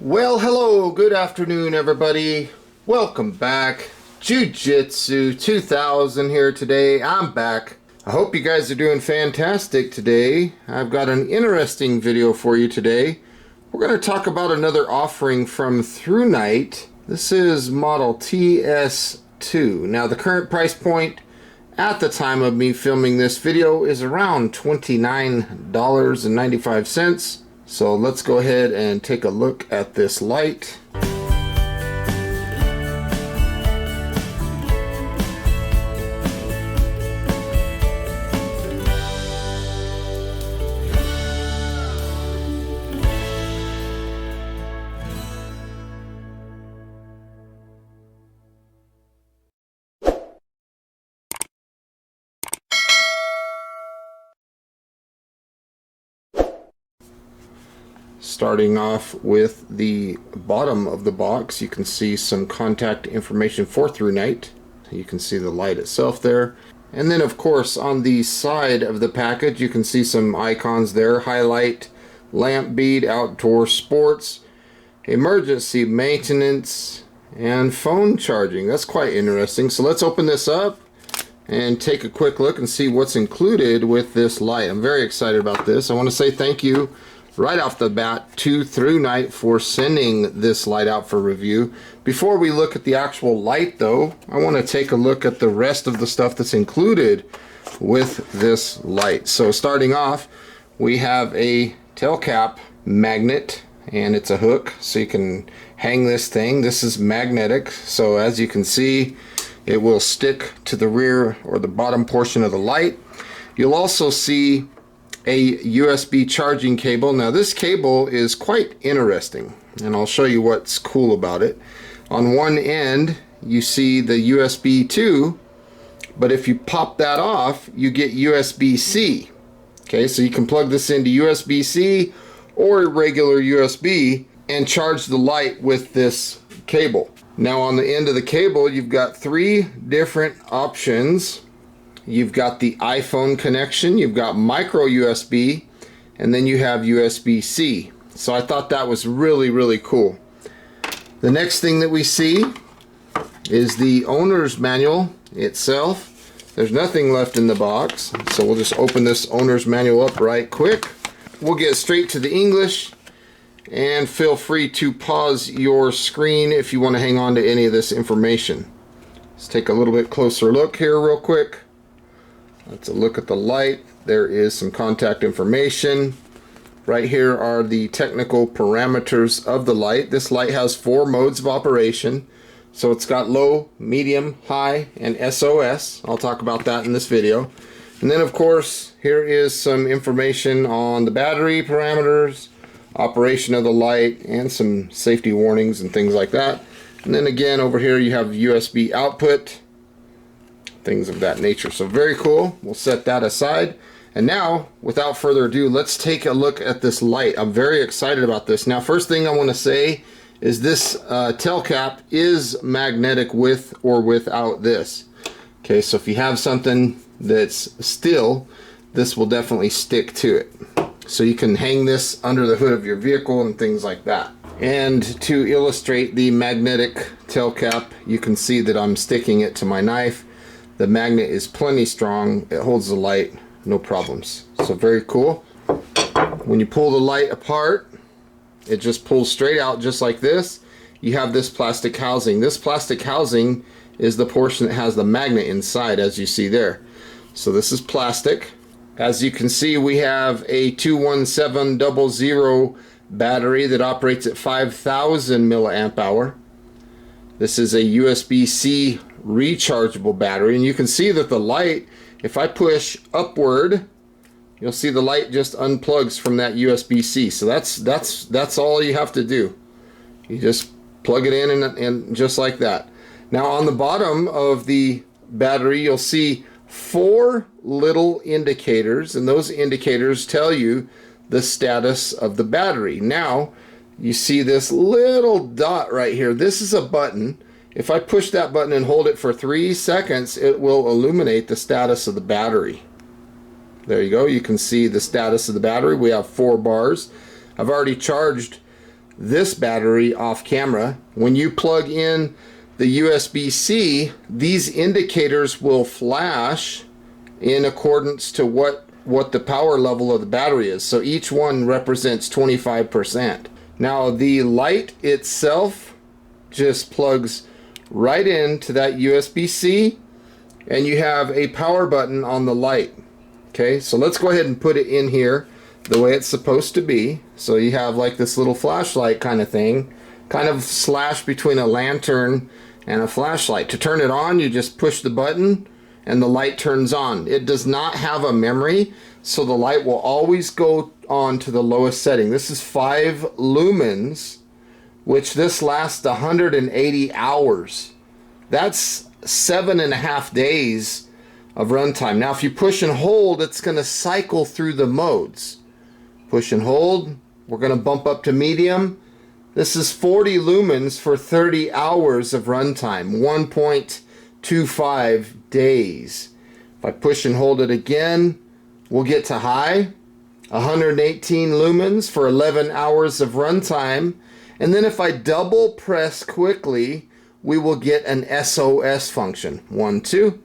Well, hello, good afternoon, everybody. Welcome back. Jiu-Jitsu 2000 here today. I'm back. I hope you guys are doing fantastic today. I've got an interesting video for you today. We're going to talk about another offering from Thrunite. This is model TS2. Now, the current price point at the time of me filming this video is around $29.95. So let's go ahead and take a look at this light. Starting off with the bottom of the box, you can see some contact information for Thrunite. You can see the light itself there. And then of course on the side of the package you can see some icons there: highlight, lamp bead, outdoor sports, emergency maintenance, and phone charging. That's quite interesting. So let's open this up and take a quick look and see what's included with this light. I'm very excited about this. I want to say thank you right off the bat to Thrunite for sending this light out for review. Before we look at the actual light though, I want to take a look at the rest of the stuff that's included with this light. So starting off, we have a tail cap magnet, and it's a hook so you can hang this thing. This is magnetic, so as you can see it will stick to the rear or the bottom portion of the light. You'll also see a USB charging cable. Now this cable is quite interesting, and I'll show you what's cool about it. On one end you see the USB 2, but if you pop that off you get USB-C. Okay, so you can plug this into USB-C or regular USB and charge the light with this cable. Now on the end of the cable you've got three different options. You've got the iPhone connection, you've got micro USB, and then you have USB-C. So I thought that was really cool. The next thing that we see is the owner's manual itself. There's nothing left in the box, so we'll just open this owner's manual up right quick. We'll get straight to the English, and feel free to pause your screen if you want to hang on to any of this information. Let's take a little bit closer look here real quick. Let's look at the light. There is some contact information. Right here are the technical parameters of the light. This light has 4 modes of operation. So it's got low, medium, high, and SOS. I'll talk about that in this video. And then of course, here is some information on the battery parameters, operation of the light, and some safety warnings and things like that. And then again, over here you have USB output, things of that nature. So very cool. We'll set that aside. And now, without further ado, let's take a look at this light. I'm very excited about this. Now, first thing I want to say is this tail cap is magnetic with or without this. Okay, so if you have something that's still, this will definitely stick to it. So you can hang this under the hood of your vehicle and things like that. And to illustrate the magnetic tail cap, you can see that I'm sticking it to my knife. The magnet is plenty strong. It holds the light, no problems. So very cool. When you pull the light apart, it just pulls straight out just like this. You have this plastic housing. This plastic housing is the portion that has the magnet inside, as you see there. So this is plastic. As you can see, we have a 21700 battery that operates at 5,000 milliamp hour. This is a USB-C rechargeable battery, and you can see that the light, if I push upward, you'll see the light just unplugs from that USB-C. So that's all you have to do. You just plug it in and just like that. Now on the bottom of the battery you'll see 4 little indicators, and those indicators tell you the status of the battery. Now you see this little dot right here. This is a button. If I push that button and hold it for 3 seconds, it will illuminate the status of the battery. There you go. You can see the status of the battery. We have 4 bars. I've already charged this battery off camera. When you plug in the USB-C, these indicators will flash in accordance to what the power level of the battery is. So each one represents 25%. Now the light itself just plugs right into that USB-C, and you have a power button on the light. Okay, so let's go ahead and put it in here the way it's supposed to be. So you have like this little flashlight kind of thing, kind of slash between a lantern and a flashlight. To turn it on, you just push the button and the light turns on. It does not have a memory, so the light will always go on to the lowest setting. This is 5 lumens, which this lasts 180 hours. That's 7.5 days of runtime. Now if you push and hold, it's going to cycle through the modes. Push and hold, we're going to bump up to medium. This is 40 lumens for 30 hours of runtime, 1.25 days. If I push and hold it again, we'll get to high, 118 lumens for 11 hours of runtime. And then if I double press quickly, we will get an SOS function. 1, 2.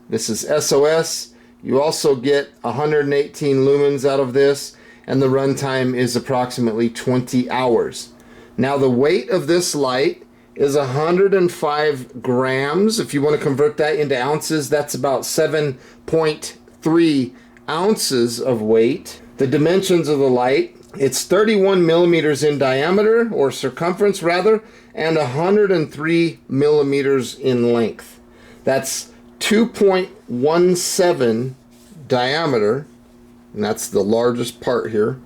This is SOS. You also get 118 lumens out of this, and the runtime is approximately 20 hours. Now the weight of this light is 105 grams. If you want to convert that into ounces, that's about 7.3 ounces of weight. The dimensions of the light, it's 31 millimeters in diameter, or circumference rather, and 103 millimeters in length. That's 2.17 diameter, and that's the largest part here,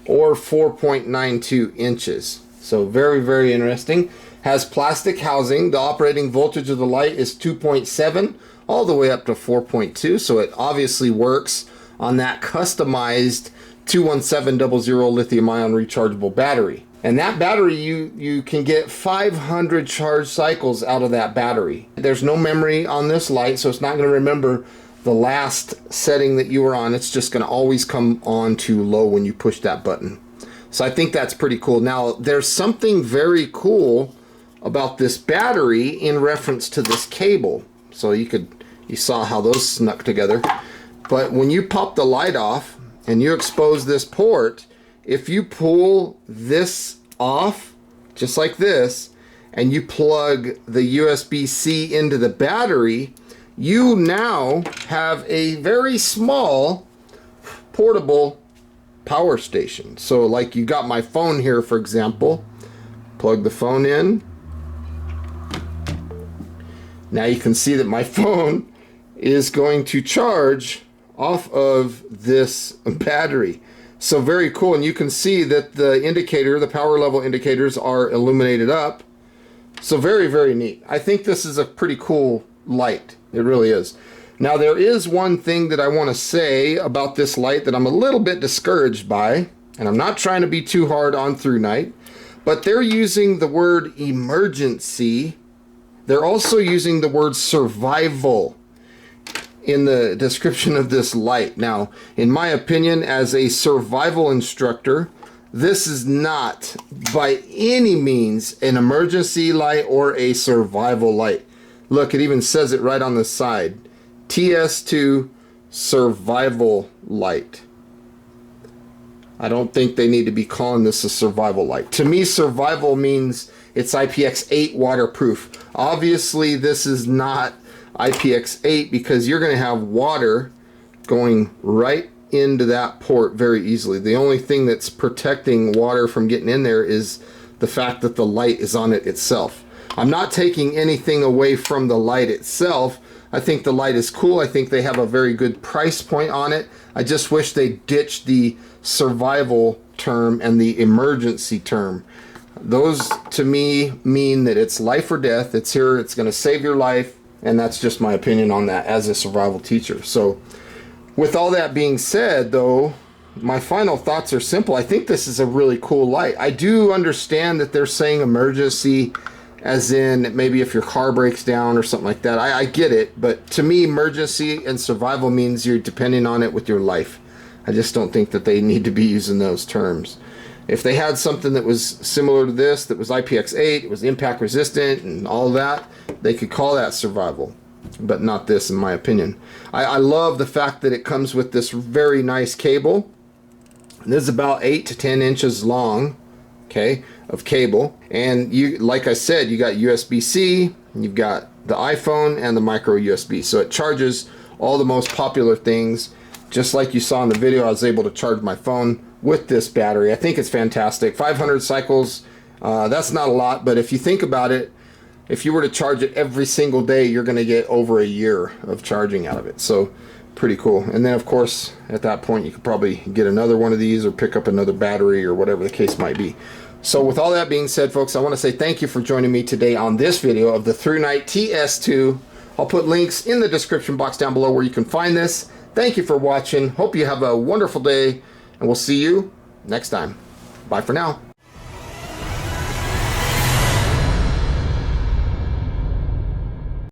or 4.92 inches. So very, very interesting. Has plastic housing. The operating voltage of the light is 2.7 all the way up to 4.2, so it obviously works on that customized 21700 lithium-ion rechargeable battery. And that battery, you can get 500 charge cycles out of that battery. There's no memory on this light, so it's not going to remember the last setting that you were on. It's just going to always come on to low when you push that button. So I think that's pretty cool. Now, there's something very cool about this battery in reference to this cable. So you saw how those snuck together. But when you pop the light off and you expose this port, if you pull this off, just like this, and you plug the USB-C into the battery, you now have a very small portable power station. So like you got my phone here, for example, plug the phone in. Now you can see that my phone is going to charge off of this battery. So very cool. And you can see that the indicator, the power level indicators are illuminated up. So very, very neat. I think this is a pretty cool light. It really is. Now there is one thing that I want to say about this light that I'm a little bit discouraged by, and I'm not trying to be too hard on Thrunite, but they're using the word emergency. They're also using the word survival in the description of this light. Now, in my opinion, as a survival instructor, this is not by any means an emergency light or a survival light. Look, it even says it right on the side. TS2 survival light. I don't think they need to be calling this a survival light. To me, survival means it's IPX8 waterproof. Obviously, this is not IPX8 because you're going to have water going right into that port very easily. The only thing that's protecting water from getting in there is the fact that the light is on it itself. I'm not taking anything away from the light itself. I think the light is cool. I think they have a very good price point on it. I just wish they ditched the survival term and the emergency term. Those to me mean that it's life or death. It's here, it's going to save your life, and that's just my opinion on that as a survival teacher. So with all that being said, though, my final thoughts are simple. I think this is a really cool light. I do understand that they're saying emergency as in maybe if your car breaks down or something like that. I get it, but to me, emergency and survival means you're depending on it with your life. I just don't think that they need to be using those terms. if they had something that was similar to this, that was IPX8, it was impact resistant and all that, they could call that survival. But not this, in my opinion. I love the fact that it comes with this very nice cable. This is about 8 to 10 inches long, okay, of cable. And you, like I said, you got USB-C, you've got the iPhone and the micro USB. So it charges all the most popular things. Just like you saw in the video, I was able to charge my phone with this battery. I think it's fantastic. 500 cycles, that's not a lot, but if you think about it, if you were to charge it every single day, you're going to get over a year of charging out of it. So pretty cool. And then of course at that point you could probably get another one of these or pick up another battery or whatever the case might be. So with all that being said, folks, I want to say thank you for joining me today on this video of the Thrunite TS2. I'll put links in the description box down below where you can find this. Thank you for watching. Hope you have a wonderful day, and we'll see you next time. Bye for now.